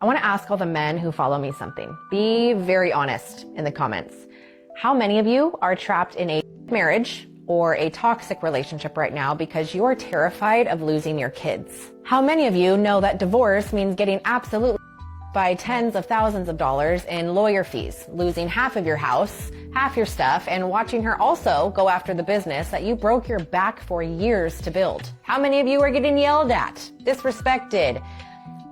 I want to ask all the men who follow me something. Be very honest in the comments. How many of you are trapped in a marriage or a toxic relationship right now because you're terrified of losing your kids? How many of you know that divorce means getting absolutely by tens of thousands of dollars in lawyer fees, losing half of your house, half your stuff, and watching her also go after the business that you broke your back for years to build? How many of you are getting yelled at, disrespected,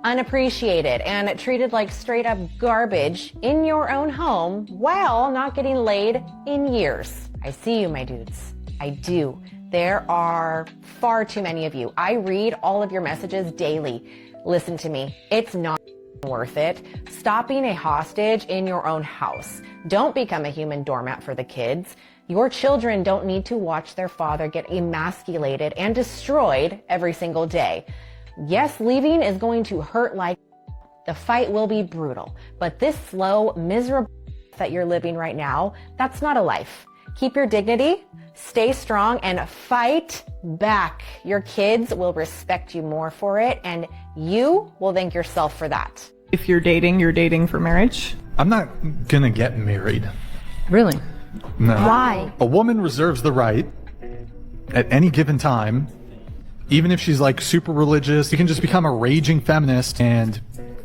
unappreciated, and treated like straight up garbage in your own home while not getting laid in years? I see you, my dudes. I do. There are far too many of you. I read all of your messages daily. Listen to me. It's not worth it. Stop being a hostage in your own house. Don't become a human doormat for the kids. Your children don't need to watch their father get emasculated and destroyed every single day. Yes, leaving is going to hurt like the fight will be brutal, but this slow, miserable that you're living right now, that's not a life. Keep your dignity, stay strong, and fight back. Your kids will respect you more for it, and you will thank yourself for that. If you're dating for marriage? I'm not gonna get married. Really? No. Why? A woman reserves the right at any given time, even if she's like super religious, you can just become a raging feminist and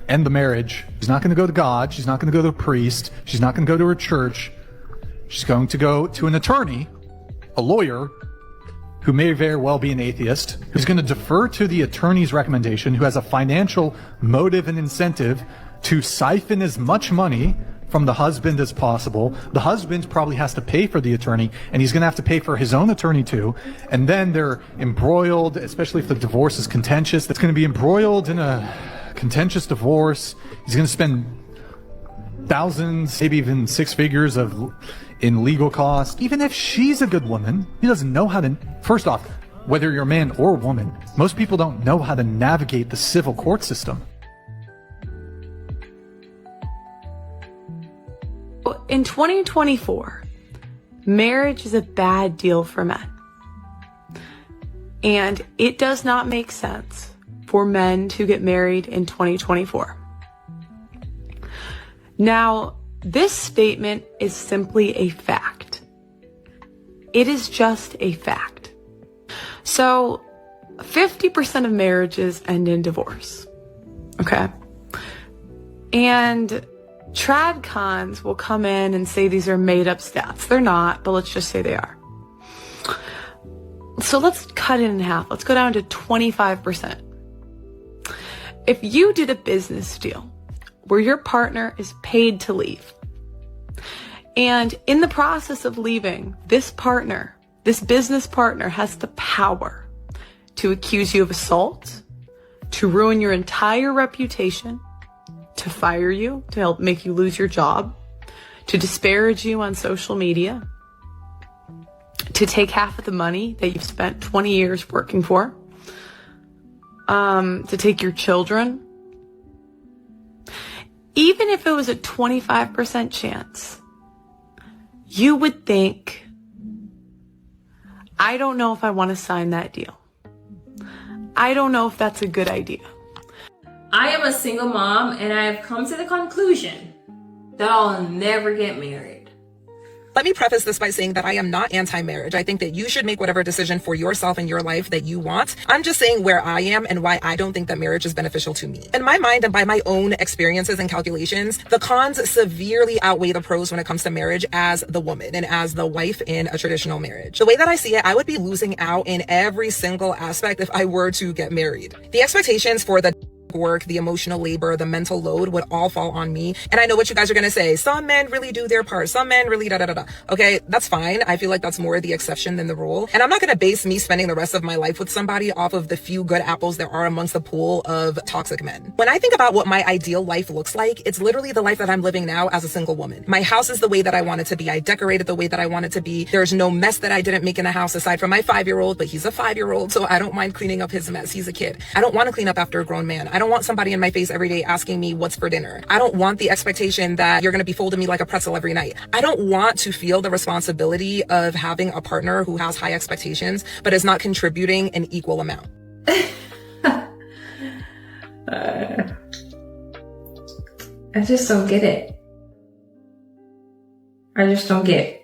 end the marriage. She's not gonna go to God, she's not gonna go to a priest, she's not gonna go to her church. She's going to go to an attorney, a lawyer, who may very well be an atheist, who's going to defer to the attorney's recommendation, who has a financial motive and incentive to siphon as much money from the husband as possible. The husband probably has to pay for the attorney, and he's going to have to pay for his own attorney too. And then they're embroiled, especially if the divorce is contentious. It's going to be embroiled in a contentious divorce. He's going to spend thousands, maybe even six figures in legal costs. Even if she's a good woman, he doesn't know how to, first off, whether you're a man or a woman, most people don't know how to navigate the civil court system. In 2024, marriage is a bad deal for men. And it does not make sense for men to get married in 2024. Now, this statement is simply a fact. It is just a fact. So, 50% of marriages end in divorce. Okay? And trad cons will come in and say these are made up stats. They're not, but let's just say they are. So let's cut it in half. Let's go down to 25%. If you did a business deal where your partner is paid to leave, and in the process of leaving, this business partner has the power to accuse you of assault, to ruin your entire reputation, to fire you, to help make you lose your job, to disparage you on social media, to take half of the money that you've spent 20 years working for, to take your children. Even if it was a 25% chance, you would think, I don't know if I want to sign that deal. I don't know if that's a good idea. I am a single mom, and I have come to the conclusion that I'll never get married. Let me preface this by saying that I am not anti-marriage. I think that you should make whatever decision for yourself and your life that you want. I'm just saying where I am and why I don't think that marriage is beneficial to me. In my mind and by my own experiences and calculations, the cons severely outweigh the pros when it comes to marriage as the woman and as the wife in a traditional marriage. The way that I see it, I would be losing out in every single aspect if I were to get married. The expectations for the work, the emotional labor, the mental load would all fall on me. And I know what you guys are going to say. Some men really do their part. Some men really da-da-da-da. Okay, that's fine. I feel like that's more the exception than the rule. And I'm not going to base me spending the rest of my life with somebody off of the few good apples there are amongst the pool of toxic men. When I think about what my ideal life looks like, it's literally the life that I'm living now as a single woman. My house is the way that I want it to be. I decorated the way that I want it to be. There's no mess that I didn't make in the house aside from my 5-year-old, but he's a 5-year-old, so I don't mind cleaning up his mess. He's a kid. I don't want to clean up after a grown man. I don't want somebody in my face every day asking me what's for dinner. I don't want the expectation that you're going to be folding me like a pretzel every night. I don't want to feel the responsibility of having a partner who has high expectations, but is not contributing an equal amount. I just don't get it. I just don't get it.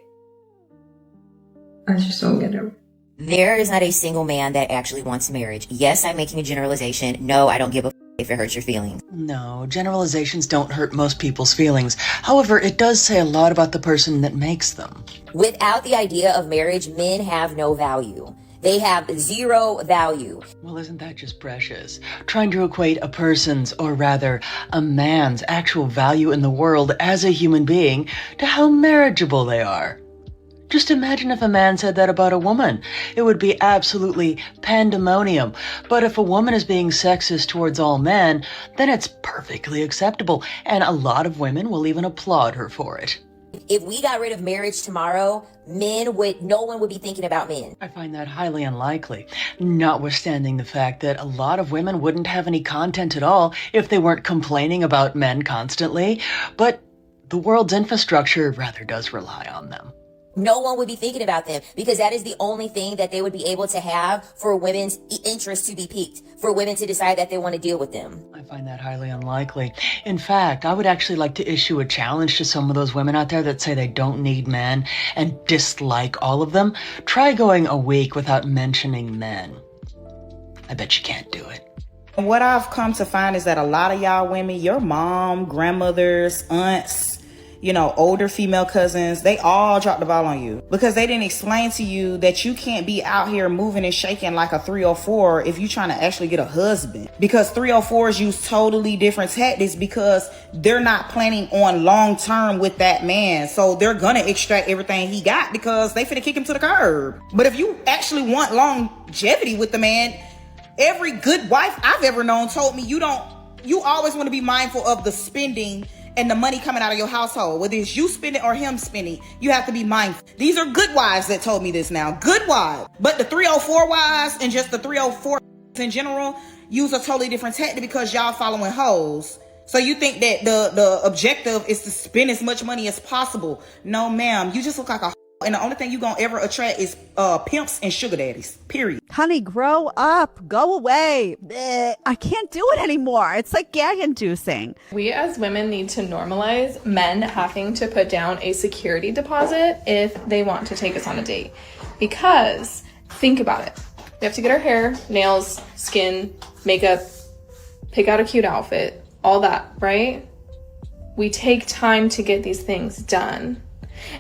I just don't get it. There is not a single man that actually wants marriage. Yes, I'm making a generalization. No, I don't give a if it hurts your feelings. No, generalizations don't hurt most people's feelings. However, it does say a lot about the person that makes them. Without the idea of marriage, men have no value. They have zero value. Well, isn't that just precious? Trying to equate a person's, or rather, a man's actual value in the world as a human being to how marriageable they are. Just imagine if a man said that about a woman. It would be absolutely pandemonium. But if a woman is being sexist towards all men, then it's perfectly acceptable, and a lot of women will even applaud her for it. If we got rid of marriage tomorrow, no one would be thinking about men. I find that highly unlikely, notwithstanding the fact that a lot of women wouldn't have any content at all if they weren't complaining about men constantly. But the world's infrastructure rather does rely on them. No one would be thinking about them because that is the only thing that they would be able to have for women's interest to be piqued, for women to decide that they want to deal with them. I find that highly unlikely. In fact, I would actually like to issue a challenge to some of those women out there that say they don't need men and dislike all of them. Try going a week without mentioning men. I bet you can't do it. What I've come to find is that a lot of y'all women, your mom, grandmothers, aunts, older female cousins, they all dropped the ball on you because they didn't explain to you that you can't be out here moving and shaking like a 304 if you're trying to actually get a husband, because 304s use totally different tactics because they're not planning on long term with that man. So they're gonna extract everything he got because they finna kick him to the curb. But if you actually want longevity with the man, every good wife I've ever known told me you always want to be mindful of the spending and the money coming out of your household. Whether it's you spending or him spending, you have to be mindful. These are good wives that told me this now. Good wives. But the 304 wives and just the 304 in general use a totally different tactic because y'all following hoes. So you think that the objective is to spend as much money as possible. No, ma'am. You just look like a and the only thing you gonna ever attract is pimps and sugar daddies. Period. Honey, grow up. Go away. Blech. I can't do it anymore. It's like gag inducing. We as women need to normalize men having to put down a security deposit if they want to take us on a date. Because think about it. We have to get our hair, nails, skin, makeup, pick out a cute outfit, all that, right? We take time to get these things done.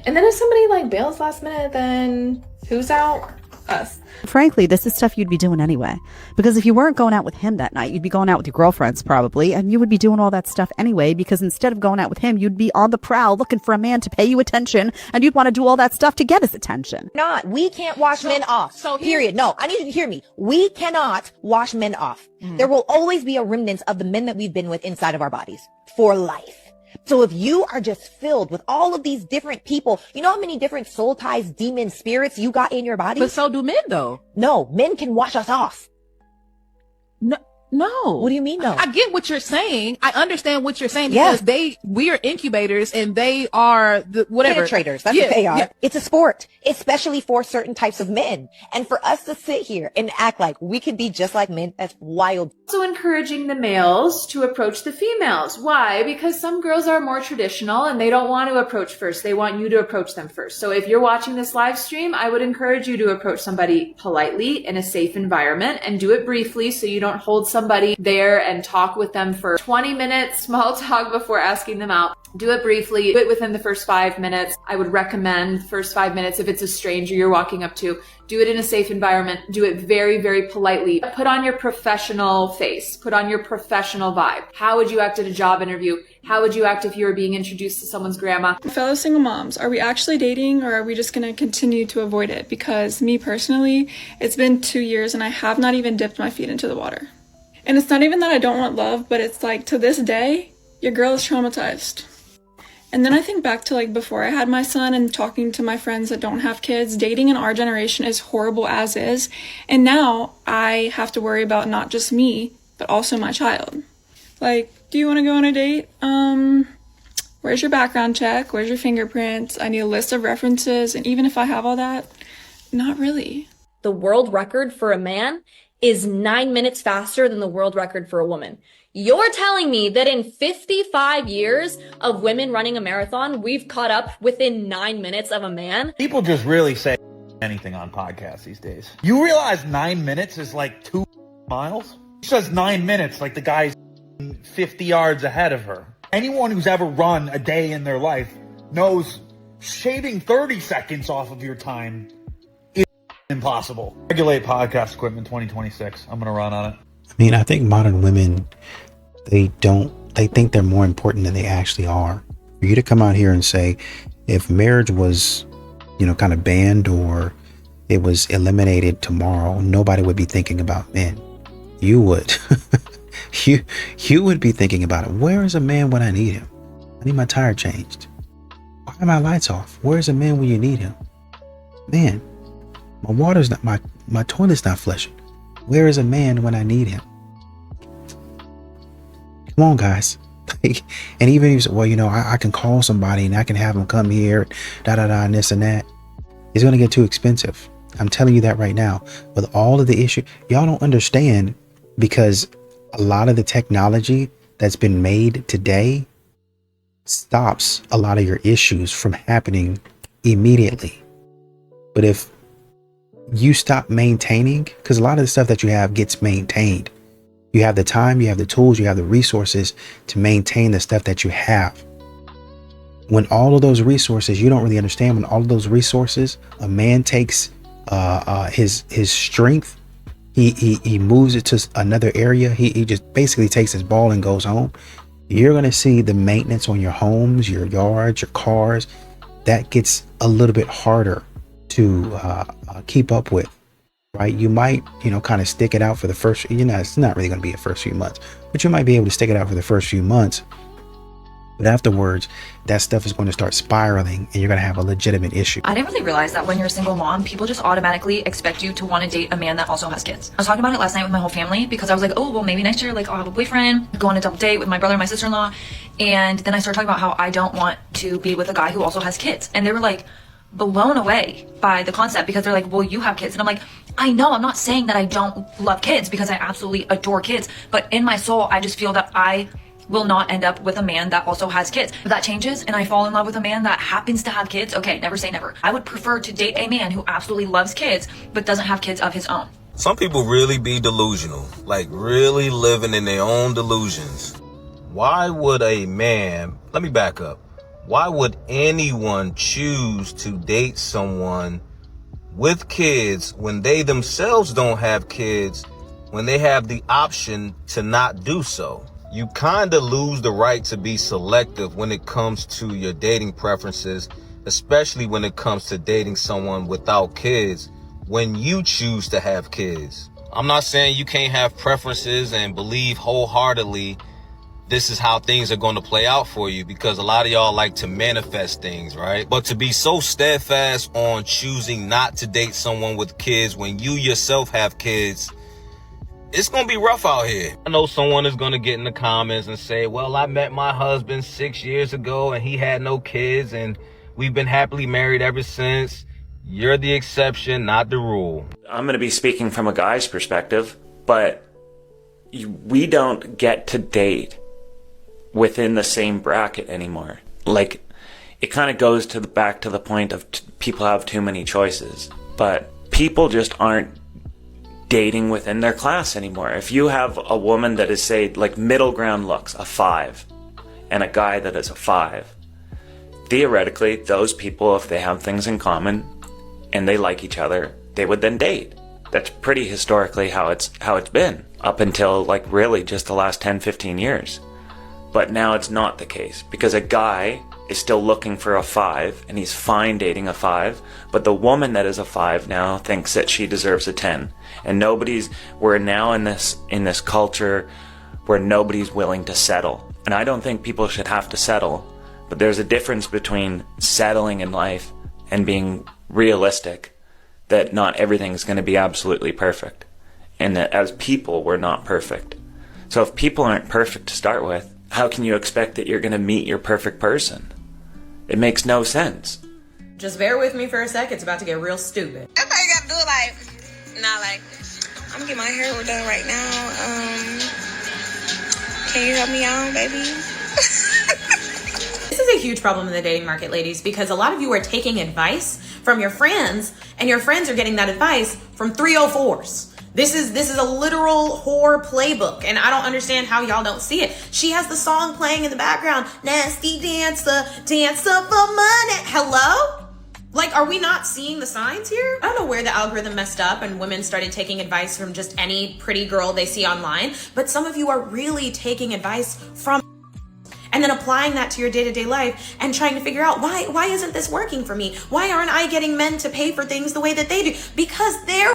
And then if somebody bails last minute, then who's out? Us. Frankly, this is stuff you'd be doing anyway. Because if you weren't going out with him that night, you'd be going out with your girlfriends probably, and you would be doing all that stuff anyway, because instead of going out with him, you'd be on the prowl looking for a man to pay you attention, and you'd want to do all that stuff to get his attention. We can't wash men off. Period. No, I need you to hear me. We cannot wash men off. There will always be a remnant of the men that we've been with inside of our bodies for life. So if you are just filled with all of these different people, you know how many different soul ties, demon spirits you got in your body? But so do men, though. No, men can wash us off. No. What do you mean, no? I get what you're saying. I understand what you're saying because we are incubators and they are the whatever. Penetrators. That's what they are. Yeah. It's a sport, especially for certain types of men. And for us to sit here and act like we could be just like men, that's wild. Also encouraging the males to approach the females. Why? Because some girls are more traditional and they don't want to approach first. They want you to approach them first. So if you're watching this live stream, I would encourage you to approach somebody politely in a safe environment and do it briefly so you don't hold somebody there and talk with them for 20 minutes, small talk before asking them out. Do it briefly, do it within the first 5 minutes. I would recommend first 5 minutes if it's a stranger you're walking up to. Do it in a safe environment. Do it very, very politely. Put on your professional face. Put on your professional vibe. How would you act at a job interview? How would you act if you were being introduced to someone's grandma? Fellow single moms, are we actually dating or are we just going to continue to avoid it? Because me personally, it's been 2 years and I have not even dipped my feet into the water. And it's not even that I don't want love, but it's like to this day, your girl is traumatized. And then I think back to before I had my son and talking to my friends that don't have kids, dating in our generation is horrible as is. And now I have to worry about not just me, but also my child. Do you want to go on a date? Where's your background check? Where's your fingerprints? I need a list of references. And even if I have all that, not really. The world record for a man is 9 minutes faster than the world record for a woman. You're telling me that in 55 years of women running a marathon, we've caught up within 9 minutes of a man? People just really say anything on podcasts these days. You realize 9 minutes is like 2 miles? She says 9 minutes like the guy's 50 yards ahead of her. Anyone who's ever run a day in their life knows shaving 30 seconds off of your time is impossible. Regulate podcast equipment 2026. I'm going to run on it. I mean, I think modern women, they think they're more important than they actually are. For you to come out here and say, if marriage was, kind of banned or it was eliminated tomorrow, nobody would be thinking about men. You would. you would be thinking about it. Where is a man when I need him? I need my tire changed. Why are my lights off? Where's a man when you need him? Man, my water's not, my toilet's not flushing. Where is a man when I need him? Come on, guys. And even if you say, well, I can call somebody and I can have them come here, and this and that. It's going to get too expensive. I'm telling you that right now. With all of the issue, y'all don't understand, because a lot of the technology that's been made today stops a lot of your issues from happening immediately. But if you stop maintaining, because a lot of the stuff that you have gets maintained. You have the time, you have the tools, you have the resources to maintain the stuff that you have. When all of those resources, you don't really understand, when all of those resources, a man takes his strength, he moves it to another area. He just basically takes his ball and goes home. You're going to see the maintenance on your homes, your yards, your cars. That gets a little bit harder to keep up with, right? You might, kind of stick it out for the first, it's not really going to be the first few months, but you might be able to stick it out for the first few months. But afterwards, that stuff is going to start spiraling and you're going to have a legitimate issue. I didn't really realize that when you're a single mom, people just automatically expect you to want to date a man that also has kids. I was talking about it last night with my whole family because I was like, oh, well, maybe next year, I'll have a boyfriend, go on a double date with my brother and my sister-in-law. And then I started talking about how I don't want to be with a guy who also has kids. And they were like blown away by the concept, because they're like, well, you have kids. And I'm like, I know, I'm not saying that I don't love kids, because I absolutely adore kids. But in my soul, I just feel that I will not end up with a man that also has kids. If that changes and I fall in love with a man that happens to have kids, okay, never say never. I would prefer to date a man who absolutely loves kids but doesn't have kids of his own. Some people really be delusional, like really living in their own delusions. Why would a man, let me back up. Why would anyone choose to date someone with kids when they themselves don't have kids, when they have the option to not do so? You kind of lose the right to be selective when it comes to your dating preferences, especially when it comes to dating someone without kids, when you choose to have kids. I'm not saying you can't have preferences and believe wholeheartedly this is how things are going to play out for you, because a lot of y'all like to manifest things, right? But to be so steadfast on choosing not to date someone with kids when you yourself have kids, it's going to be rough out here. I know someone is going to get in the comments and say, well, I met my husband 6 years ago and he had no kids and we've been happily married ever since. You're the exception, not the rule. I'm going to be speaking from a guy's perspective, but we don't get to date within the same bracket anymore. Like, it kind of goes to back to the point of people have too many choices, but people just aren't dating within their class anymore. If you have a woman that is, say, like middle ground looks, a 5, and a guy that is a 5, theoretically, those people, if they have things in common and they like each other, they would then date. That's pretty historically how it's been up until like really just the last 10-15 years. But now it's not the case, because a guy is still looking for a 5 and he's fine dating a 5, but the woman that is a 5 now thinks that she deserves a 10. And we're now in this culture where nobody's willing to settle. And I don't think people should have to settle, but there's a difference between settling in life and being realistic that not everything's going to be absolutely perfect, and that as people we're not perfect. So if people aren't perfect to start with, how can you expect that you're going to meet your perfect person? It makes no sense. Just bear with me for a sec. It's about to get real stupid. That's how you got to do it, like, I'm going to get my hair done right now. Can you help me out, baby? This is a huge problem in the dating market, ladies, because a lot of you are taking advice from your friends, and your friends are getting that advice from 304s. This is a literal whore playbook, and I don't understand how y'all don't see it. She has the song playing in the background, Nasty Dancer, Dancer for Money. Hello? Like, are we not seeing the signs here? I don't know where the algorithm messed up and women started taking advice from just any pretty girl they see online, but some of you are really taking advice from and then applying that to your day-to-day life and trying to figure out why isn't this working for me? Why aren't I getting men to pay for things the way that they do? Because they're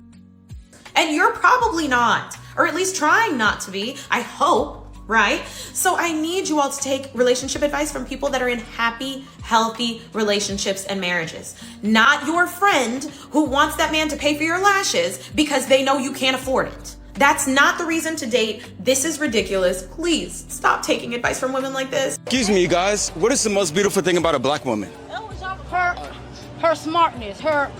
and you're probably not, or at least trying not to be, I hope, right? So I need you all to take relationship advice from people that are in happy, healthy relationships and marriages. Not your friend who wants that man to pay for your lashes because they know you can't afford it. That's not the reason to date. This is ridiculous. Please stop taking advice from women like this. Excuse me, you guys. What is the most beautiful thing about a black woman? Her smartness, her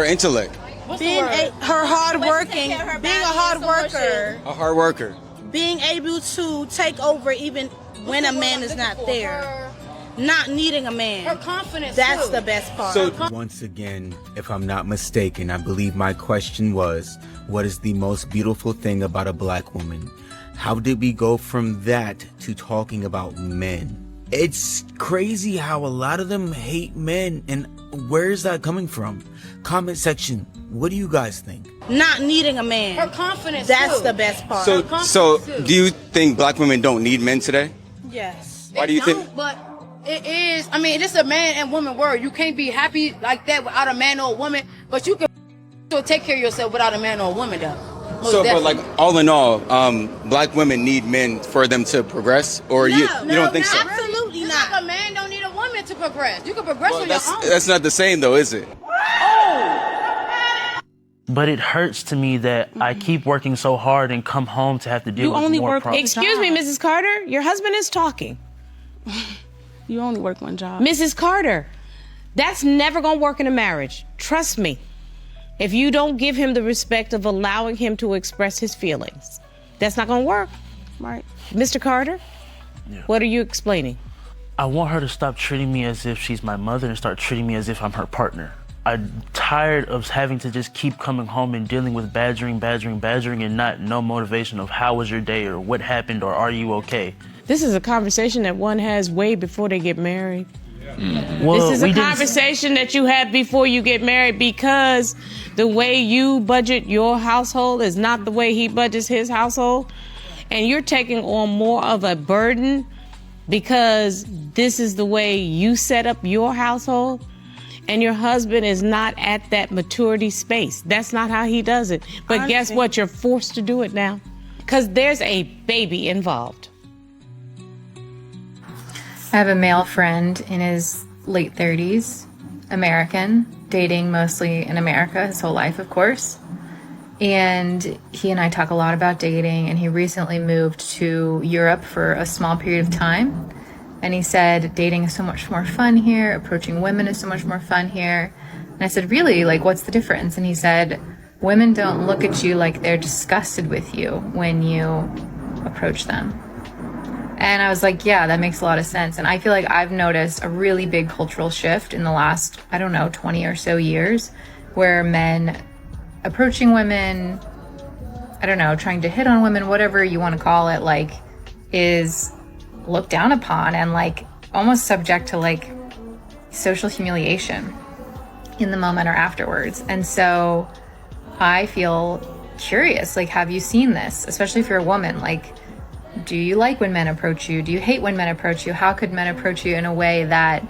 intellect. her hard working, being a hard worker. A hard worker. Being able to take over even when a man is not there. Not needing a man. Her confidence. That's the best part. So once again, if I'm not mistaken, I believe my question was, what is the most beautiful thing about a black woman? How did we go from that to talking about men? It's crazy how a lot of them hate men, and where is that coming from? Comment section, what do you guys think? Not needing a man. Her confidence. That's the best part. So do you think black women don't need men today? Yes. Why do you think? But it is. I mean, it's a man and woman word. You can't be happy like that without a man or a woman. But you can still take care of yourself without a man or a woman, though. So, but like all in all, black women need men for them to progress, or you don't think so? Absolutely not. Like a man don't need a woman to progress. You can progress on your own. That's not the same, though, is it? But it hurts to me that I keep working so hard and come home to have to deal with more problems. Excuse me, Mrs. Carter, your husband is talking. You only work one job. Mrs. Carter, that's never gonna work in a marriage. Trust me. If you don't give him the respect of allowing him to express his feelings, that's not gonna work. Right. Mr. Carter, what are you explaining? I want her to stop treating me as if she's my mother and start treating me as if I'm her partner. I'm tired of having to just keep coming home and dealing with badgering and not no motivation of how was your day or what happened or are you okay? This is a conversation that one has way before they get married. Well, this is a conversation that you have before you get married, because the way you budget your household is not the way he budgets his household. And you're taking on more of a burden because this is the way you set up your household. And your husband is not at that maturity space. That's not how he does it. But guess what? You're forced to do it now because there's a baby involved. I have a male friend in his late 30s, American, dating mostly in America his whole life, of course. And he and I talk a lot about dating, and he recently moved to Europe for a small period of time. And he said, dating is so much more fun here, approaching women is so much more fun here. And I said, really? Like, what's the difference? And he said, women don't look at you like they're disgusted with you when you approach them. And I was like, yeah, that makes a lot of sense. And I feel like I've noticed a really big cultural shift in the last, 20 or so years, where men approaching women, trying to hit on women, whatever you want to call it, like, is looked down upon and like almost subject to like social humiliation in the moment or afterwards. And so I feel curious, like, have you seen this? Especially if you're a woman, like, do you like when men approach you? Do you hate when men approach you? How could men approach you in a way that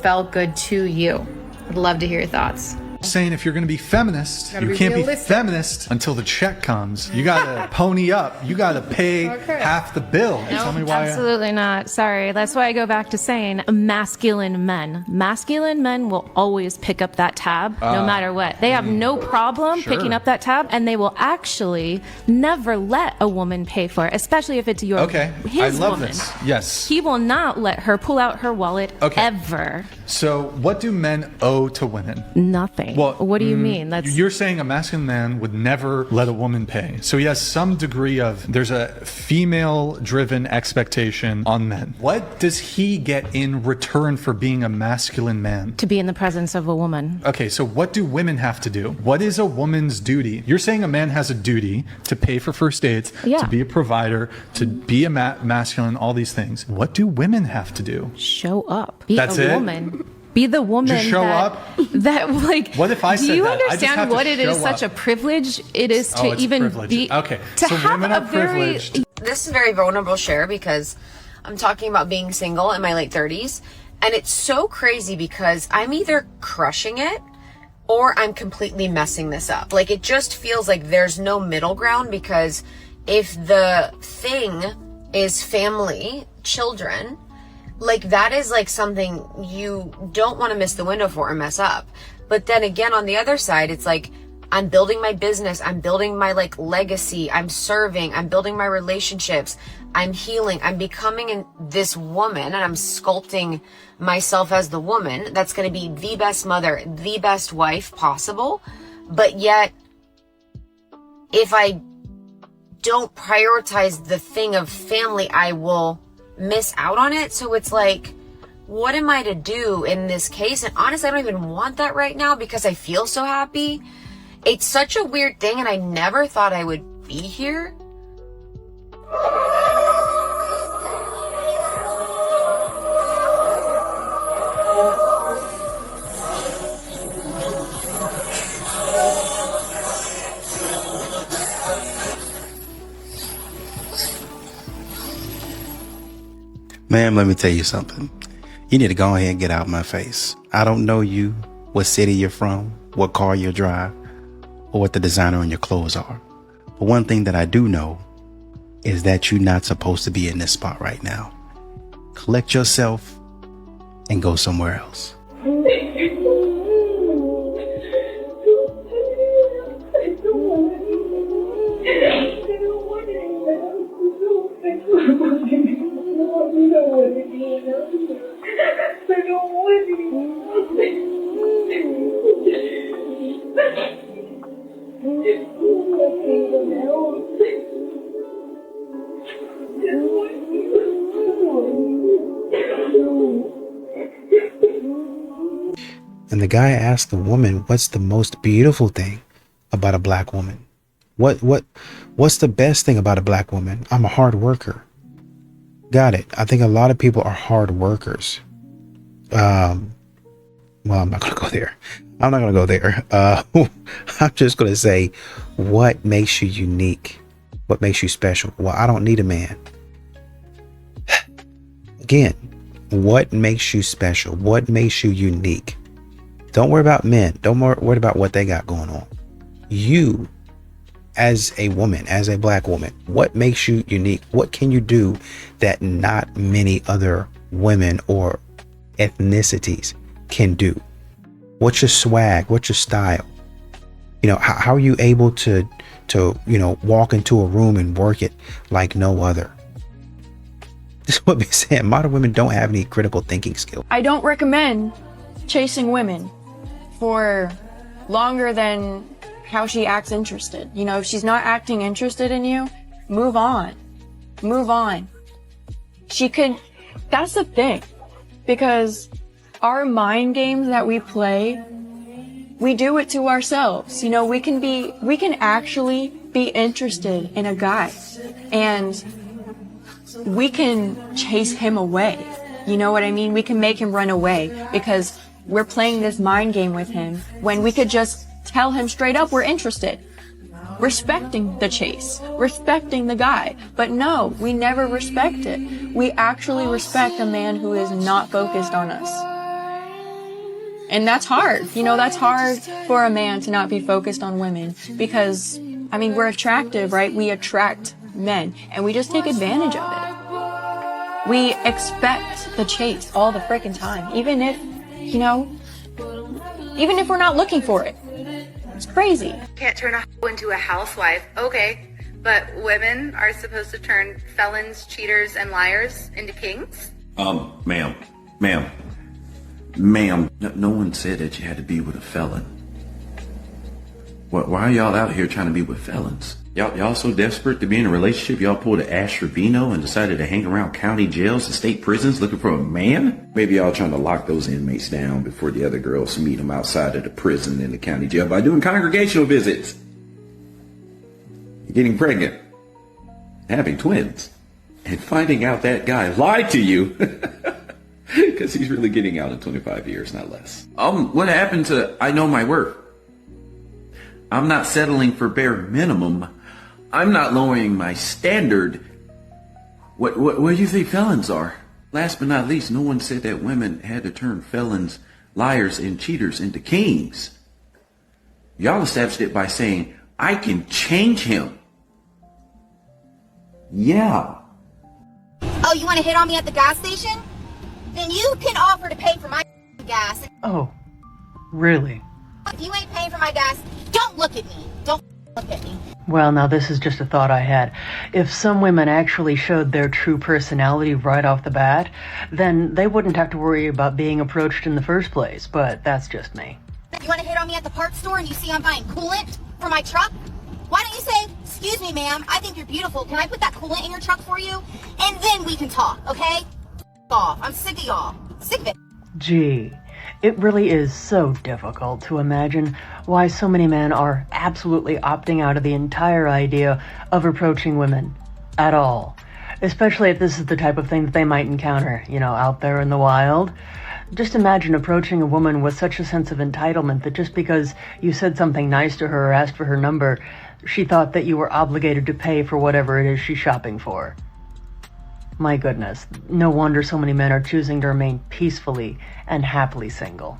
felt good to you? I'd love to hear your thoughts. Saying if you're going to be feminist, you can't be feminist until the check comes. You got to pony up. You got to pay half the bill. Tell me why. Absolutely not. Sorry. That's why I go back to saying masculine men. Masculine men will always pick up that tab no matter what. They have no problem picking up that tab, and they will actually never let a woman pay for it, especially if it's his I love woman. this. Yes. He will not let her pull out her wallet ever. So what do men owe to women? Nothing. what do you mean? That's You're saying a masculine man would never let a woman pay. So he has some degree of, there's a female-driven expectation on men. What does he get in return for being a masculine man? to be in the presence of a woman. Okay, so what do women have to do? What is a woman's duty? You're saying a man has a duty to pay for first dates, Yeah. to be a provider, to be a masculine, all these things. What do women have to do? Show up. Be That's a it? woman. Be the woman Just show that, up? that like What if I do said you that? I just have understand to what it is show such up. a privilege it is to it's even privilege. be Okay, to so have women a are very privileged. This is very vulnerable share because I'm talking about being single in my late 30s. And it's so crazy because I'm either crushing it or I'm completely messing this up. Like, it just feels like there's no middle ground, because if the thing is family, children, like, that is like something you don't want to miss the window for or mess up. But then again, on the other side, it's like, I'm building my business, I'm building my like legacy, I'm serving, I'm building my relationships, I'm healing, I'm becoming this woman, and I'm sculpting myself as the woman that's going to be the best mother, the best wife possible. But yet, if I don't prioritize the thing of family, I will miss out on it. So it's like, what am I to do in this case? And honestly, I don't even want that right now because I feel so happy. It's such a weird thing, and I never thought I would be here. Ma'am, let me tell you something. You need to go ahead and get out of my face. I don't know you, what city you're from, what car you drive, or what the designer on your clothes are. But one thing that I do know is that you're not supposed to be in this spot right now. Collect yourself and go somewhere else. And the guy asked the woman, what's the most beautiful thing about a black woman? What's the best thing about a black woman? I'm a hard worker. Got it. I think a lot of people are hard workers. Well, I'm not going to go there. I'm just going to say, what makes you unique? What makes you special? Well, I don't need a man. Again, what makes you special? What makes you unique? Don't worry about men. Don't worry about what they got going on. You, as a woman, as a black woman, what makes you unique? What can you do that not many other women or ethnicities can do? What's your swag? What's your style? You know, how are you able to walk into a room and work it like no other? This is what we're saying. Modern women don't have any critical thinking skills. I don't recommend chasing women for longer than how she acts interested. You know, if she's not acting interested in you, move on. Move on. That's the thing. Because our mind games that we play, we do it to ourselves. You know, we can actually be interested in a guy, and we can chase him away. You know what I mean? We can make him run away because we're playing this mind game with him when we could just tell him straight up we're interested. Respecting the chase, respecting the guy. But no, we never respect it. We actually respect a man who is not focused on us. And that's hard. You know, that's hard for a man to not be focused on women because, I mean, we're attractive, right? We attract men and we just take advantage of it. We expect the chase all the freaking time, even if, you know, even if we're not looking for it. It's crazy. Can't turn a hoe into a housewife. Okay, but women are supposed to turn felons, cheaters, and liars into kings? Ma'am, no one said that you had to be with a felon. Why are y'all out here trying to be with felons? Y'all so desperate to be in a relationship, y'all pulled a Ash Rubino and decided to hang around county jails and state prisons looking for a man? Maybe y'all trying to lock those inmates down before the other girls meet them outside of the prison and the county jail by doing congregational visits. You're getting pregnant, having twins, and finding out that guy lied to you because he's really getting out in 25 years, not less. What happened to I know my worth? I'm not settling for bare minimum. I'm not lowering my standard. What do you think felons are? Last but not least, no one said that women had to turn felons, liars, and cheaters into kings. Y'all established it by saying, I can change him. Yeah. Oh, you want to hit on me at the gas station? Then you can offer to pay for my gas. Oh, really? If you ain't paying for my gas, don't look at me. Don't look at me. Well, now this is just a thought I had. If some women actually showed their true personality right off the bat, then they wouldn't have to worry about being approached in the first place, but that's just me. You want to hit on me at the parts store and you see I'm buying coolant for my truck? Why don't you say, excuse me, ma'am, I think you're beautiful. Can I put that coolant in your truck for you? And then we can talk, okay? Off. I'm sick of y'all. Sick of it. Gee, it really is so difficult to imagine why so many men are absolutely opting out of the entire idea of approaching women at all. Especially if this is the type of thing that they might encounter, out there in the wild. Just imagine approaching a woman with such a sense of entitlement that just because you said something nice to her or asked for her number, she thought that you were obligated to pay for whatever it is she's shopping for. My goodness, no wonder so many men are choosing to remain peacefully and happily single.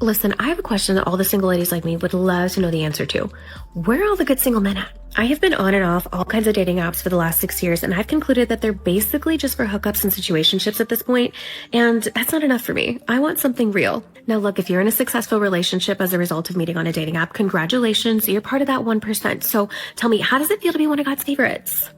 Listen, I have a question that all the single ladies like me would love to know the answer to. Where are all the good single men at? I have been on and off all kinds of dating apps for the last 6 years, and I've concluded that they're basically just for hookups and situationships at this point, and that's not enough for me. I want something real. Now look, if you're in a successful relationship as a result of meeting on a dating app, congratulations, you're part of that 1%. So tell me, how does it feel to be one of God's favorites?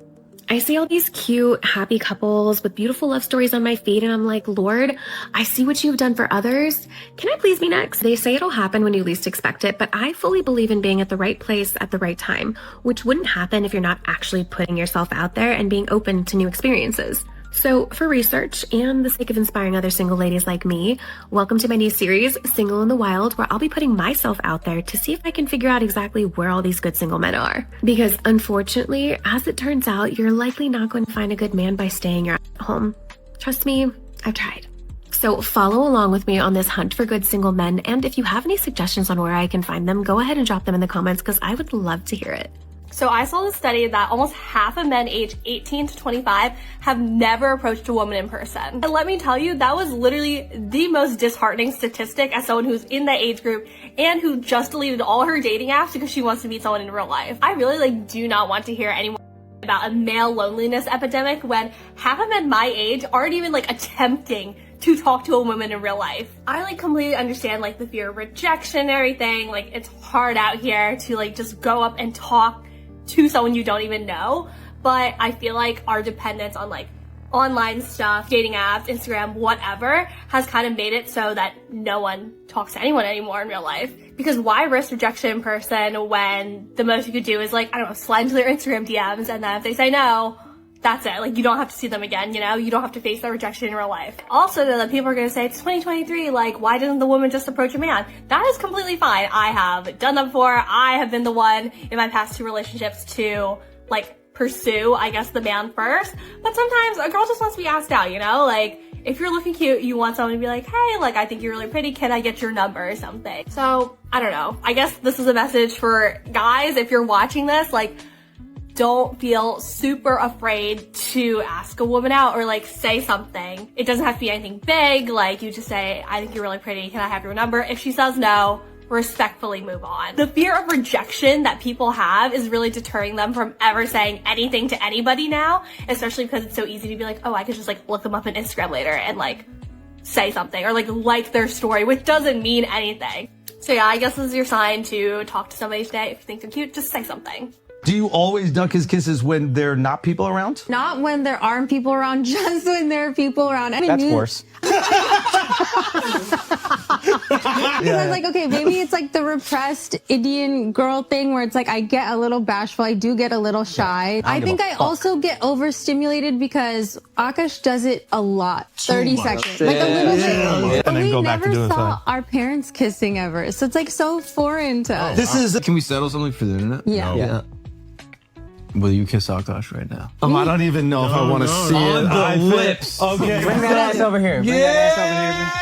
I see all these cute, happy couples with beautiful love stories on my feed, and I'm like, Lord, I see what you've done for others. Can I please be next? They say it'll happen when you least expect it, but I fully believe in being at the right place at the right time, which wouldn't happen if you're not actually putting yourself out there and being open to new experiences. So for research and the sake of inspiring other single ladies like me, welcome to my new series, Single in the Wild, where I'll be putting myself out there to see if I can figure out exactly where all these good single men are. Because unfortunately, as it turns out, you're likely not going to find a good man by staying your at home. Trust me, I've tried. So follow along with me on this hunt for good single men, and if you have any suggestions on where I can find them, go ahead and drop them in the comments because I would love to hear it. So I saw this study that almost half of men aged 18 to 25 have never approached a woman in person. And let me tell you, that was literally the most disheartening statistic as someone who's in that age group and who just deleted all her dating apps because she wants to meet someone in real life. I really do not want to hear anyone about a male loneliness epidemic when half of men my age aren't even attempting to talk to a woman in real life. I completely understand the fear of rejection and everything. It's hard out here to just go up and talk to someone you don't even know, but I feel our dependence on online stuff, dating apps, Instagram, whatever, has kind of made it so that no one talks to anyone anymore in real life. Because why risk rejection in person when the most you could do is slide into their Instagram DMs, and then if they say no, that's it. You don't have to see them again, you don't have to face that rejection in real life. Also, then people are going to say, it's 2023, why doesn't the woman just approach a man? That is completely fine. I have done that before. I have been the one in my past 2 relationships to, pursue, I guess, the man first. But sometimes a girl just wants to be asked out, if you're looking cute, you want someone to be like, hey, I think you're really pretty. Can I get your number or something? So, I don't know. I guess this is a message for guys. If you're watching this, don't feel super afraid to ask a woman out or say something. It doesn't have to be anything big. You just say, I think you're really pretty. Can I have your number? If she says no, respectfully move on. The fear of rejection that people have is really deterring them from ever saying anything to anybody now, especially because it's so easy to be oh, I could just look them up on Instagram later and say something or like their story, which doesn't mean anything. So yeah, I guess this is your sign to talk to somebody today. If you think they're cute, just say something. Do you always duck his kisses when there are not people around? Not when there aren't people around, just when there are people around. That's worse. Because I was like, okay, maybe it's like the repressed Indian girl thing where it's like I get a little bashful, I do get a little shy. I think I also get overstimulated because Akash does it a lot. 30 seconds. Like a little bit. And then go back to doing never saw something. our parents kissing ever. So it's like so foreign to us. This is. Can we settle something for the internet? Yeah. Yeah. Will you kiss Akash right now? I don't even know if I want to see it. On the lips. Okay. Bring that ass over here. Bring that ass over here.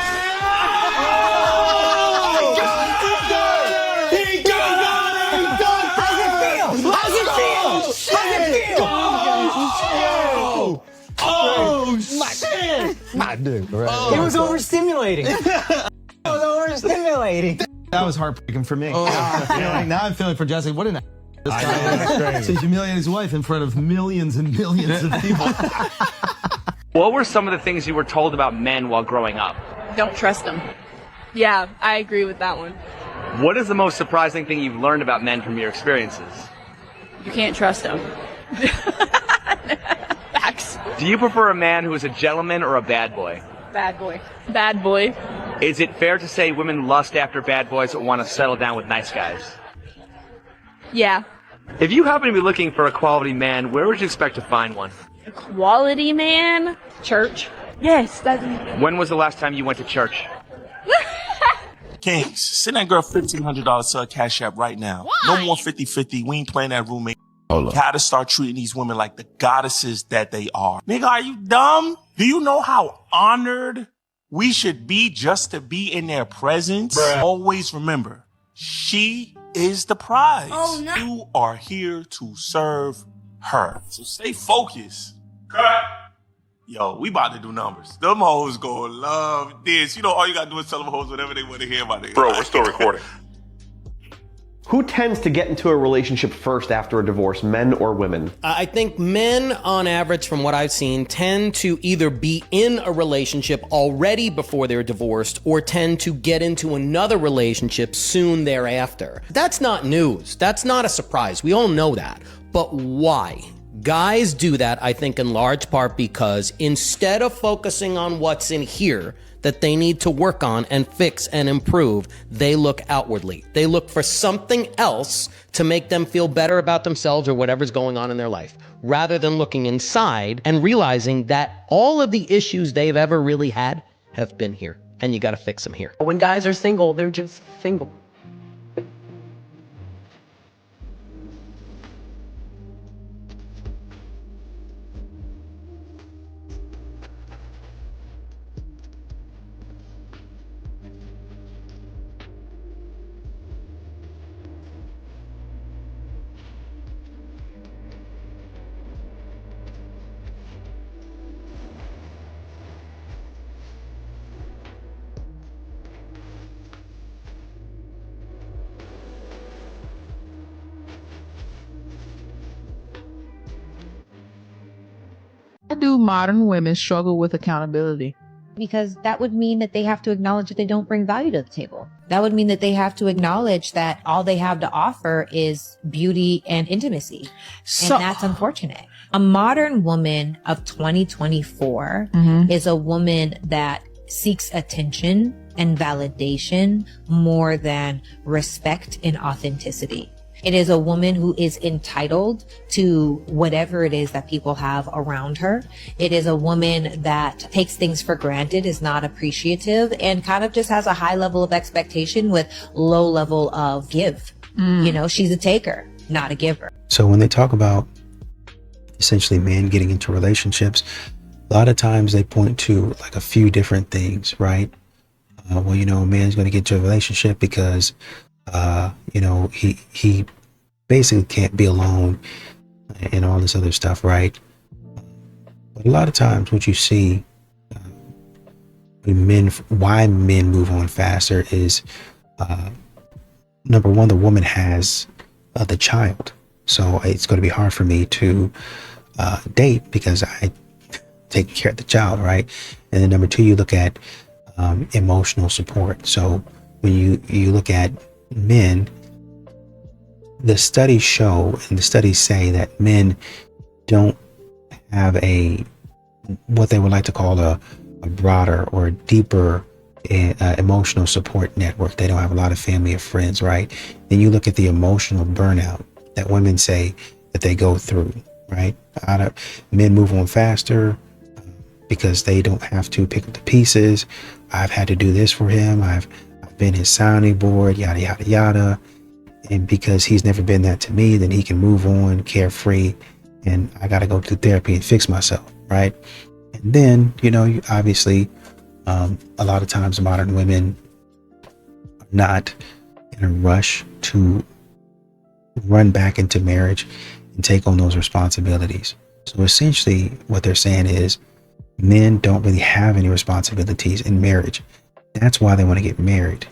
Oh, shit! My dude, It was overstimulating. That was heartbreaking for me. You know, like, now I'm feeling for Jesse. What an this guy is to humiliate his wife in front of millions and millions of people. What were some of the things you were told about men while growing up? Don't trust them. Yeah, I agree with that one. What is the most surprising thing you've learned about men from your experiences? You can't trust them. Facts. Do you prefer a man who is a gentleman or a bad boy? Bad boy. Bad boy. Is it fair to say women lust after bad boys that want to settle down with nice guys? Yeah. If you happen to be looking for a quality man, where would you expect to find one? A quality man? Church. Yes, that's... When was the last time you went to church? Kings, send that girl $1,500 to her Cash App right now. Why? No more 50-50. We ain't playing that roommate. Gotta start treating these women like the goddesses that they are. Nigga, are you dumb? Do you know how honored we should be just to be in their presence? Bruh. Always remember, she is the prize. Oh, no. You are here to serve her. So stay focused. Cut. Yo, we about to do numbers. Them hoes gonna love this. You know, all you gotta do is tell them hoes whatever they want to hear about it. Bro, we're still recording. Who tends to get into a relationship first after a divorce, men or women? I think men, on average, from what I've seen, tend to either be in a relationship already before they're divorced or tend to get into another relationship soon thereafter. That's not news. That's not a surprise. We all know that. But why? Guys do that, I think, in large part because instead of focusing on what's in here that they need to work on and fix and improve, they look outwardly. They look for something else to make them feel better about themselves or whatever's going on in their life, rather than looking inside and realizing that all of the issues they've ever really had have been here, and you gotta fix them here. When guys are single, they're just single. Why do modern women struggle with accountability? Because that would mean that they have to acknowledge that they don't bring value to the table. That would mean that they have to acknowledge that all they have to offer is beauty and intimacy. And that's unfortunate. A modern woman of 2024 is a woman that seeks attention and validation more than respect and authenticity. It is a woman who is entitled to whatever it is that people have around her. It is a woman that takes things for granted, is not appreciative, and kind of just has a high level of expectation with low level of give. You know, she's a taker, not a giver. So when they talk about essentially men getting into relationships, a lot of times they point to like a few different things, right? Well, you know, a man's going to get into a relationship because you know, he basically can't be alone and all this other stuff, right? But a lot of times what you see why men move on faster is number one, the woman has the child, so it's going to be hard for me to date because I take care of the child, right? And then number two, you look at emotional support. So when you look at men, the studies show and the studies say that men don't have what they would like to call a broader or a deeper emotional support network. They don't have a lot of family or friends, right? Then you look at the emotional burnout that women say that they go through, right? Men move on faster because they don't have to pick up the pieces. I've had to do this for him. I've been his sounding board, yada, yada, yada. And because he's never been that to me, then he can move on carefree. And I got to go through therapy and fix myself, right? And then, you obviously, a lot of times modern women are not in a rush to run back into marriage and take on those responsibilities. So essentially what they're saying is men don't really have any responsibilities in marriage. That's why they want to get married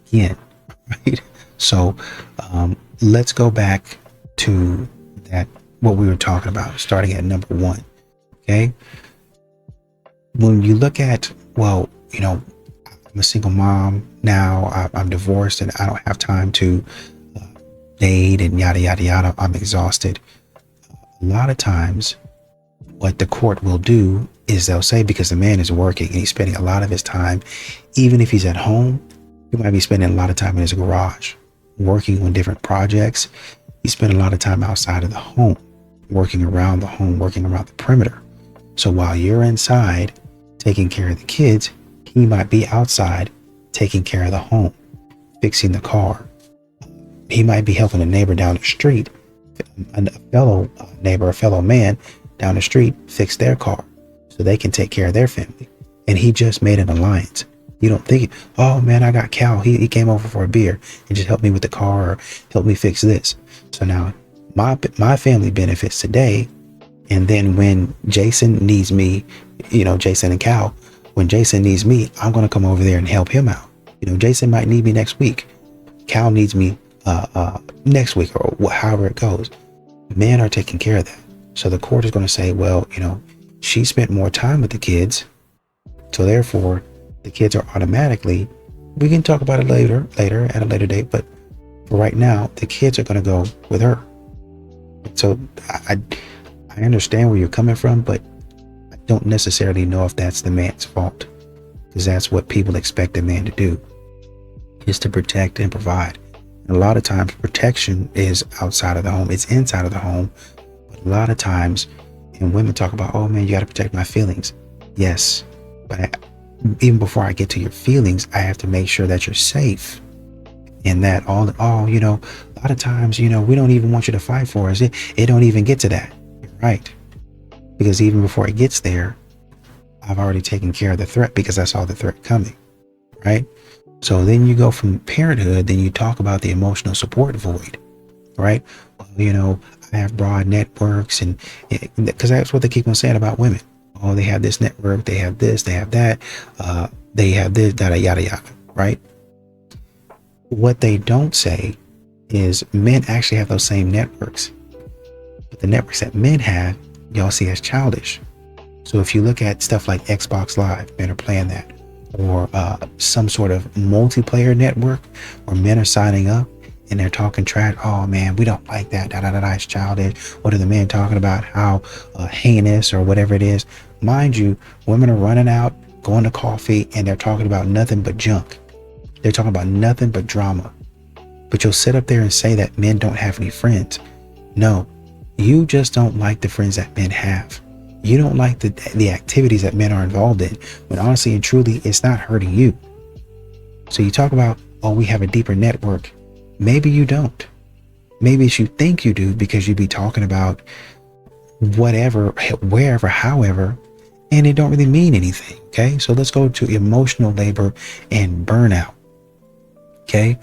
again, right? So let's go back to that, what we were talking about, starting at number 1, okay? When you look at, well, I'm a single mom now, I'm divorced and I don't have time to date and yada, yada, yada, I'm exhausted. A lot of times what the court will do is they'll say, because the man is working and he's spending a lot of his time, even if he's at home, he might be spending a lot of time in his garage, working on different projects. He spent a lot of time outside of the home, working around the home, working around the perimeter. So while you're inside taking care of the kids, he might be outside taking care of the home, fixing the car. He might be helping a neighbor down the street, a fellow neighbor, a fellow man down the street, fix their car so they can take care of their family. And he just made an alliance. You don't think, oh man, I got Cal. He came over for a beer and just helped me with the car or helped me fix this. So now my family benefits today. And then when Jason needs me, Jason and Cal, when Jason needs me, I'm going to come over there and help him out. Jason might need me next week. Cal needs me next week, or however it goes. Men are taking care of that. So the court is going to say, well, she spent more time with the kids. So therefore, the kids are automatically, we can talk about it later at a later date, but for right now, the kids are going to go with her. So I understand where you're coming from, but I don't necessarily know if that's the man's fault, because that's what people expect a man to do, is to protect and provide. And a lot of times protection is outside of the home. It's inside of the home. But a lot of times, and women talk about, oh man, you got to protect my feelings. Yes. But even before I get to your feelings, I have to make sure that you're safe. And that a lot of times, we don't even want you to fight for us. It don't even get to that. You're right. Because even before it gets there, I've already taken care of the threat because I saw the threat coming. Right? So then you go from parenthood, then you talk about the emotional support void. Right? Well, I have broad networks, and because that's what they keep on saying about women. Oh, they have this network, they have this, they have that, they have this, yada, yada, yada, right? What they don't say is men actually have those same networks. But the networks that men have, y'all see as childish. So if you look at stuff like Xbox Live, men are playing that, or some sort of multiplayer network where men are signing up and they're talking trash. Oh man, we don't like that, it's childish. What are the men talking about? How heinous or whatever it is. Mind you, women are running out, going to coffee, and they're talking about nothing but junk. They're talking about nothing but drama. But you'll sit up there and say that men don't have any friends. No, you just don't like the friends that men have. You don't like the activities that men are involved in, when honestly and truly, it's not hurting you. So you talk about, oh, we have a deeper network. Maybe you don't. Maybe you think you do because you be talking about whatever, wherever, however, and it don't really mean anything. Okay, so let's go to emotional labor and burnout. Okay,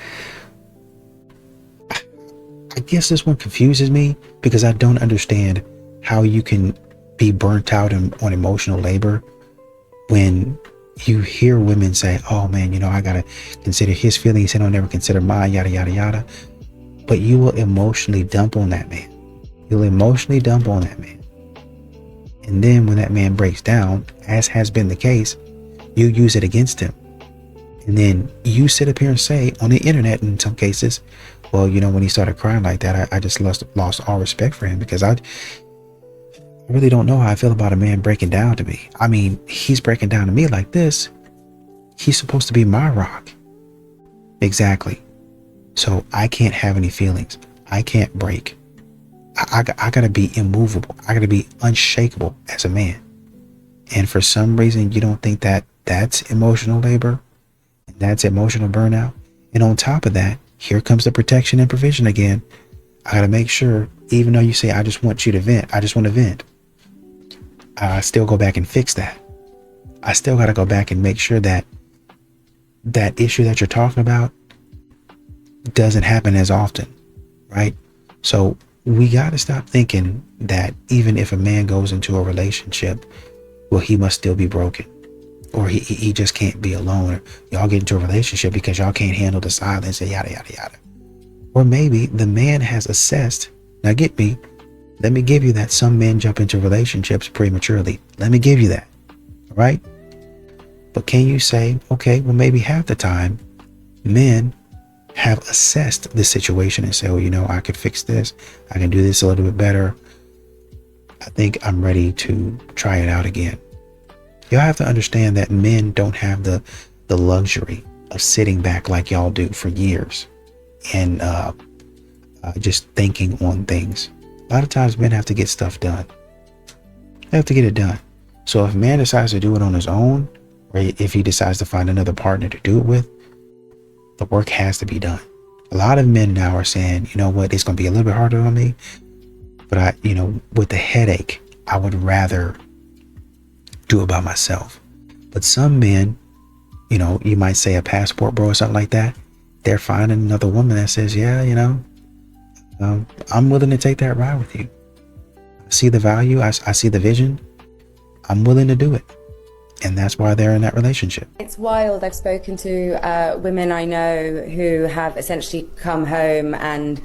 I guess this one confuses me because I don't understand how you can be burnt out on emotional labor when you hear women say, oh man, I gotta consider his feelings, he don't never consider mine, yada, yada, yada. But you will emotionally dump on that man. You'll emotionally dump on that man. And then when that man breaks down, as has been the case, you use it against him. And then you sit up here and say on the internet in some cases, well, when he started crying like that, I just lost all respect for him, because I really don't know how I feel about a man breaking down to me. I mean, he's breaking down to me like this. He's supposed to be my rock. Exactly. So I can't have any feelings. I can't break. I gotta be immovable. I gotta be unshakable as a man. And for some reason, you don't think that that's emotional labor, and that's emotional burnout. And on top of that, here comes the protection and provision again. I gotta make sure, even though you say, I just want you to vent, I just want to vent, I still go back and fix that. I still gotta go back and make sure that that issue that you're talking about doesn't happen as often, right? So we got to stop thinking that even if a man goes into a relationship, well, he must still be broken, or he just can't be alone, or y'all get into a relationship because y'all can't handle the silence and yada, yada, yada. Or maybe the man has assessed, now get me, let me give you that some men jump into relationships prematurely. Let me give you that, all right? But can you say, okay, well, maybe half the time men have assessed the situation and say, well, you know, I could fix this. I can do this a little bit better. I think I'm ready to try it out again. Y'all have to understand that men don't have the luxury of sitting back like y'all do for years and just thinking on things. A lot of times men have to get stuff done. They have to get it done. So if a man decides to do it on his own, or if he decides to find another partner to do it with, the work has to be done. A lot of men now are saying, you know what, it's going to be a little bit harder on me, but with the headache, I would rather do it by myself. But some men, you might say a passport bro or something like that, they're finding another woman that says, yeah, I'm willing to take that ride with you. I see the value. I see the vision. I'm willing to do it. And that's why they're in that relationship. It's wild. I've spoken to women I know who have essentially come home and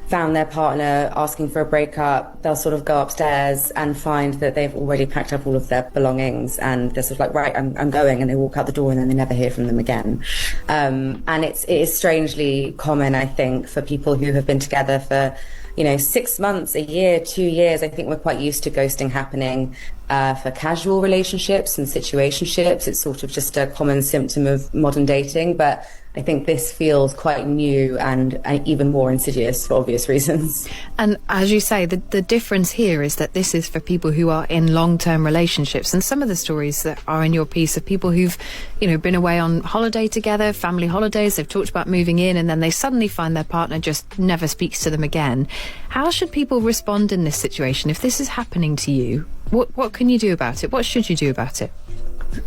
found their partner asking for a breakup. They'll sort of go upstairs and find that they've already packed up all of their belongings, and they're sort of like, right, I'm going, and they walk out the door and then they never hear from them again. And it is strangely common, I think, for people who have been together for 6 months, a year, 2 years. I think we're quite used to ghosting happening for casual relationships and situationships. It's sort of just a common symptom of modern dating, but I think this feels quite new and even more insidious for obvious reasons. And as you say, the difference here is that this is for people who are in long-term relationships. And some of the stories that are in your piece are people who've, been away on holiday together, family holidays, they've talked about moving in, and then they suddenly find their partner just never speaks to them again. How should people respond in this situation? If this is happening to you, what can you do about it? What should you do about it?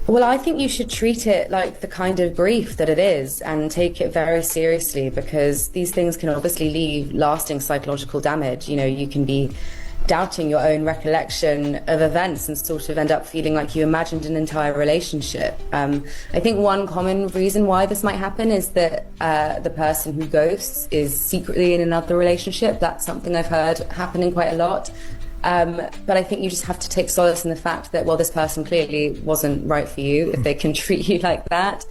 Well, I think you should treat it like the kind of grief that it is and take it very seriously, because these things can obviously leave lasting psychological damage. You can be doubting your own recollection of events and sort of end up feeling like you imagined an entire relationship. I think one common reason why this might happen is that the person who ghosts is secretly in another relationship. That's something I've heard happening quite a lot. But I think you just have to take solace in the fact that, well, this person clearly wasn't right for you if they can treat you like that,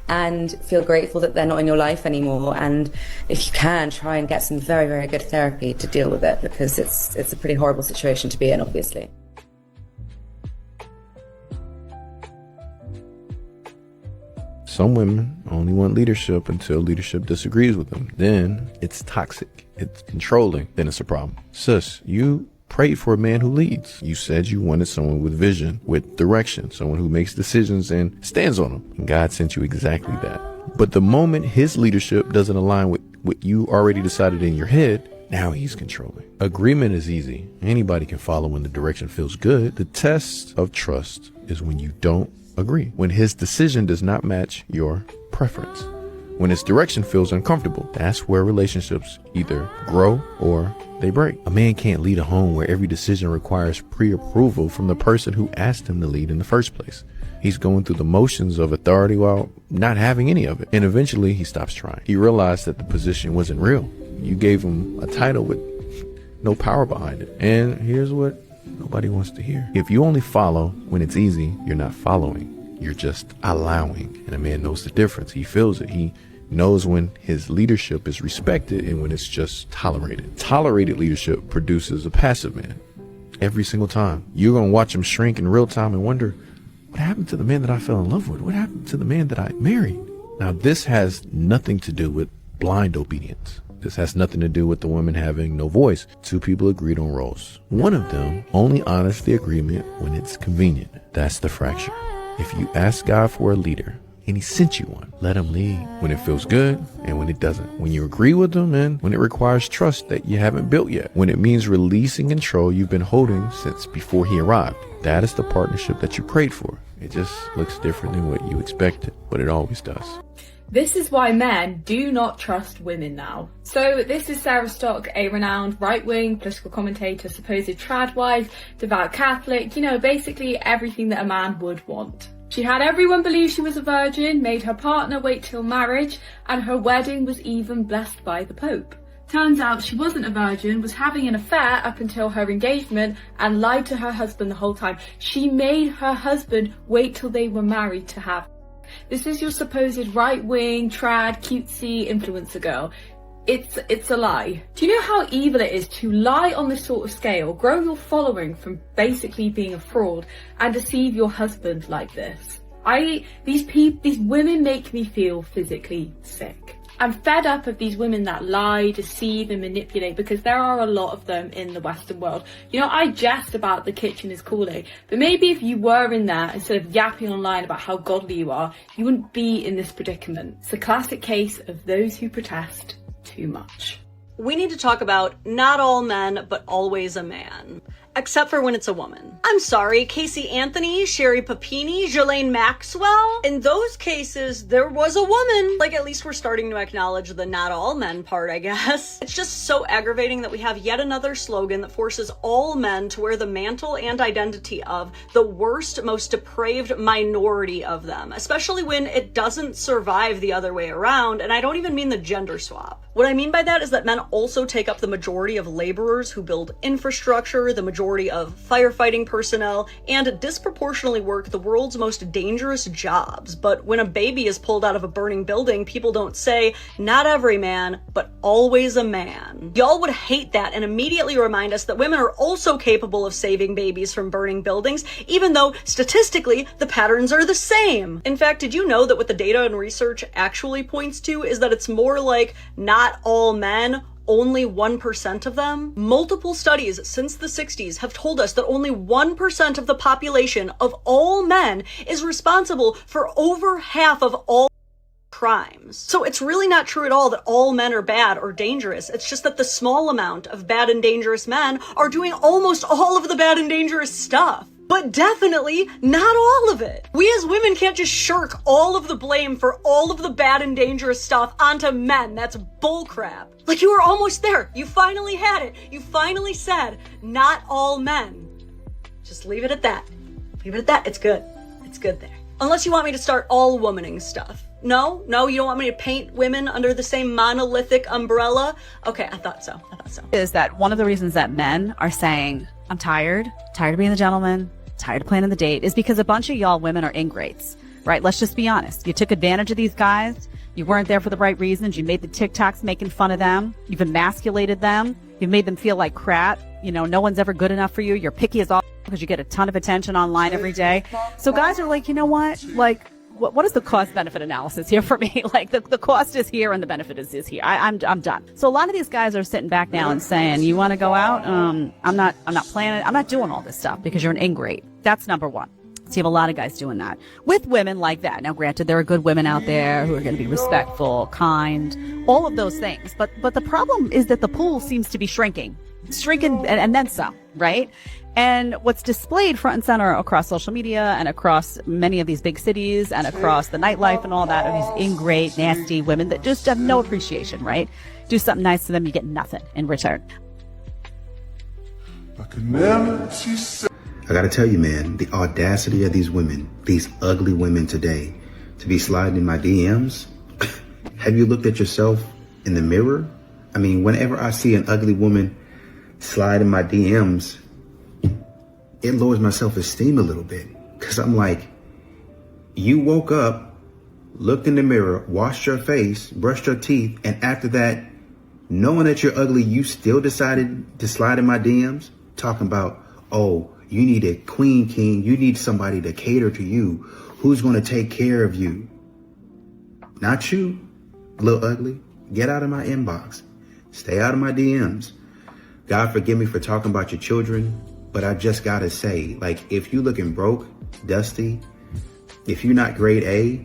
and feel grateful that they're not in your life anymore. And if you can, try and get some very, very good therapy to deal with it, because it's a pretty horrible situation to be in, obviously. Some women only want leadership until leadership disagrees with them. Then it's toxic, it's controlling, then it's a problem. Sis, you prayed for a man who leads. You said you wanted someone with vision, with direction, someone who makes decisions and stands on them. And God sent you exactly that. But the moment his leadership doesn't align with what you already decided in your head, now he's controlling. Agreement is easy. Anybody can follow when the direction feels good. The test of trust is when you don't agree, when his decision does not match your preference, when his direction feels uncomfortable. That's where relationships either grow or they break. A man can't lead a home where every decision requires pre-approval from the person who asked him to lead in the first place. He's going through the motions of authority while not having any of it. And eventually he stops trying. He realized that the position wasn't real. You gave him a title with no power behind it. And here's what nobody wants to hear. If you only follow when it's easy, you're not following. You're just allowing. And a man knows the difference. He feels it. He knows when his leadership is respected and when it's just tolerated. Tolerated leadership produces a passive man. Every single time. You're going to watch him shrink in real time and wonder, What happened to the man that I fell in love with? What happened to the man that I married? Now, this has nothing to do with blind obedience. This has nothing to do with the woman having no voice. Two people agreed on roles. One of them only honors the agreement when it's convenient. That's the fracture. If you ask God for a leader and he sent you one, let him lead when it feels good and when it doesn't. When you agree with him and when it requires trust that you haven't built yet. When it means releasing control you've been holding since before he arrived. That is the partnership that you prayed for. It just looks different than what you expected, but it always does. This is why men do not trust women now. So this is Sarah Stock, a renowned right-wing political commentator, supposed trad wife, devout Catholic, basically everything that a man would want. She had everyone believe she was a virgin, made her partner wait till marriage, and her wedding was even blessed by the Pope. Turns out she wasn't a virgin, was having an affair up until her engagement, and lied to her husband the whole time. She made her husband wait till they were married to have. This is your supposed right-wing, trad, cutesy influencer girl. It's a lie. Do you know how evil it is to lie on this sort of scale, grow your following from basically being a fraud, and deceive your husband like this? These women make me feel physically sick. I'm fed up of these women that lie, deceive and manipulate, because there are a lot of them in the Western world. I jest about the kitchen is calling, but maybe if you were in there, instead of yapping online about how godly you are, you wouldn't be in this predicament. It's a classic case of those who protest too much. We need to talk about not all men, but always a man. Except for when it's a woman. I'm sorry, Casey Anthony, Sherry Papini, Ghislaine Maxwell. In those cases, there was a woman. At least we're starting to acknowledge the not all men part, I guess. It's just so aggravating that we have yet another slogan that forces all men to wear the mantle and identity of the worst, most depraved minority of them, especially when it doesn't survive the other way around, and I don't even mean the gender swap. What I mean by that is that men also take up the majority of laborers who build infrastructure, the majority of firefighting personnel, and disproportionately work the world's most dangerous jobs. But when a baby is pulled out of a burning building, people don't say, not every man, but always a man. Y'all would hate that and immediately remind us that women are also capable of saving babies from burning buildings, even though statistically the patterns are the same. In fact, did you know that what the data and research actually points to is that it's more like not all men, only 1% of them? Multiple studies since the 60s have told us that only 1% of the population of all men is responsible for over half of all crimes. So it's really not true at all that all men are bad or dangerous. It's just that the small amount of bad and dangerous men are doing almost all of the bad and dangerous stuff. But definitely not all of it. We as women can't just shirk all of the blame for all of the bad and dangerous stuff onto men. That's bullcrap. You were almost there. You finally had it. You finally said, not all men. Just leave it at that. Leave it at that. It's good. It's good there. Unless you want me to start all womaning stuff. No, you don't want me to paint women under the same monolithic umbrella? Okay, I thought so. Is that one of the reasons that men are saying, I'm tired of being the gentleman, tired of planning the date, is because a bunch of y'all women are ingrates, right? Let's just be honest. You took advantage of these guys. You weren't there for the right reasons. You made the TikToks making fun of them. You've emasculated them. You've made them feel like crap. No one's ever good enough for you. You're picky as all because you get a ton of attention online every day. So guys are like, you know what? What is the cost benefit analysis here for me? The cost is here and the benefit is here. I'm done. So a lot of these guys are sitting back now and saying, you want to go out? I'm not planning. I'm not doing all this stuff because you're an ingrate. That's number one. So you have a lot of guys doing that with women like that. Now, granted, there are good women out there who are going to be respectful, kind, all of those things. But the problem is that the pool seems to be shrinking and then some, right? And what's displayed front and center across social media and across many of these big cities and across the nightlife and all that are these ingrate, nasty women that just have no appreciation, right? Do something nice to them, you get nothing in return. I gotta tell you, man, the audacity of these women, these ugly women today, to be sliding in my DMs. Have you looked at yourself in the mirror? I mean, whenever I see an ugly woman slide in my DMs, it lowers my self-esteem a little bit. Cause I'm like, you woke up, looked in the mirror, washed your face, brushed your teeth, and after that, knowing that you're ugly, you still decided to slide in my DMs talking about, oh, you need a queen king. You need somebody to cater to you. Who's going to take care of you? Not you, Lil Ugly. Get out of my inbox. Stay out of my DMs. God forgive me for talking about your children, but I just gotta say, like, if you looking broke, dusty, if you're not grade A,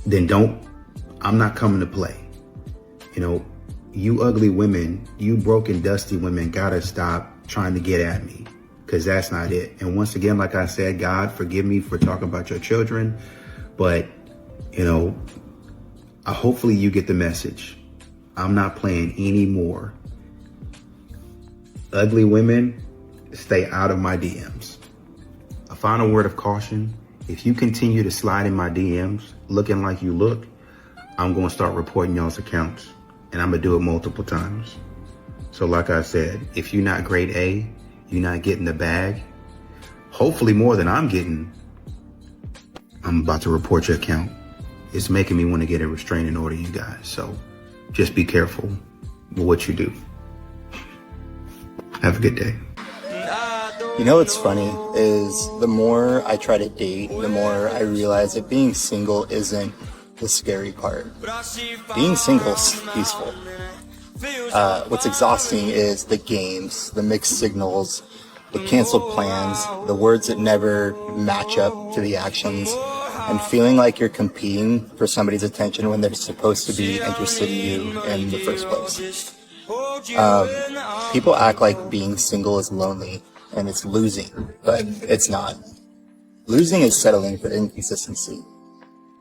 then I'm not coming to play. You know, you ugly women, you broken, dusty women gotta stop trying to get at me, because that's not it. And once again, like I said, God forgive me for talking about your children, but, you know, hopefully you get the message. I'm not playing anymore. Ugly women, stay out of my DMs. A final word of caution, if you continue to slide in my DMs looking like you look, I'm going to start reporting y'all's accounts, and I'm going to do it multiple times. So like I said, if you're not grade A, you're not getting the bag, hopefully more than I'm getting, I'm about to report your account. It's making me want to get a restraining order, you guys. So just be careful with what you do. Have a good day. You know what's funny is the more I try to date, the more I realize that being single isn't the scary part. Being single is peaceful. What's exhausting is the games, the mixed signals, the canceled plans, the words that never match up to the actions, and feeling like you're competing for somebody's attention when they're supposed to be interested in you in the first place. People act like being single is lonely and it's losing, but it's not. Losing is settling for inconsistency.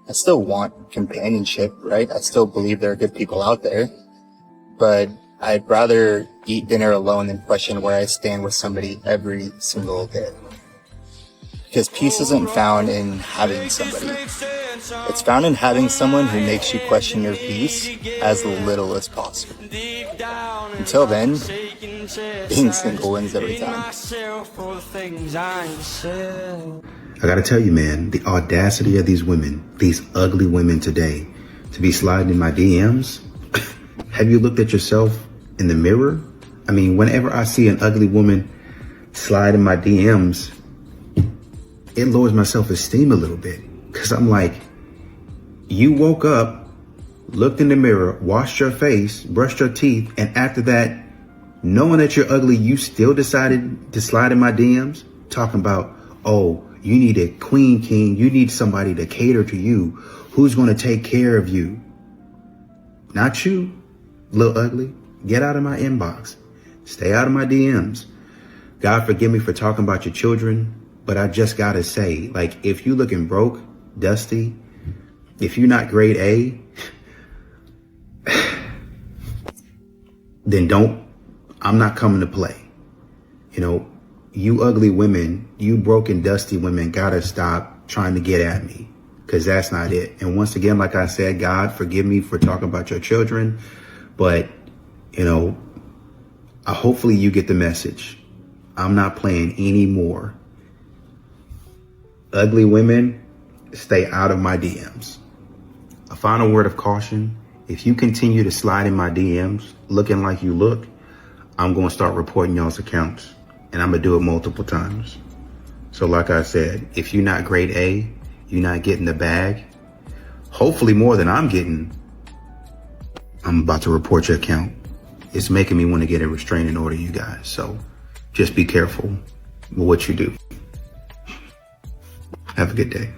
I still want companionship, right? I still believe there are good people out there, but I'd rather eat dinner alone than question where I stand with somebody every single day. Because peace isn't found in having somebody. It's found in having someone who makes you question your peace as little as possible. Until then, being single wins every time. I gotta tell you, man, the audacity of these women, these ugly women today, to be sliding in my DMs. Have you looked at yourself in the mirror? I mean, whenever I see an ugly woman slide in my DMs, it lowers my self-esteem a little bit. Because I'm like, you woke up, looked in the mirror, washed your face, brushed your teeth, and after that, knowing that you're ugly, you still decided to slide in my DMs? Talking about, oh, you need a queen king, you need somebody to cater to you. Who's going to take care of you? Not you, Lil Ugly. Get out of my inbox. Stay out of my DMs. God forgive me for talking about your children, but I just gotta say, like, if you looking broke, dusty, if you're not grade A, then I'm not coming to play. You know, you ugly women, you broken, dusty women gotta stop trying to get at me, because that's not it. And once again, like I said, God forgive me for talking about your children, but, you know, hopefully you get the message. I'm not playing anymore. Ugly women, stay out of my DMs. A final word of caution, if you continue to slide in my DMs looking like you look, I'm going to start reporting y'all's accounts, and I'm going to do it multiple times. So like I said, if you're not grade A, you're not getting the bag, hopefully more than I'm getting, I'm about to report your account. It's making me want to get a restraining order, you guys. So just be careful with what you do. Have a good day.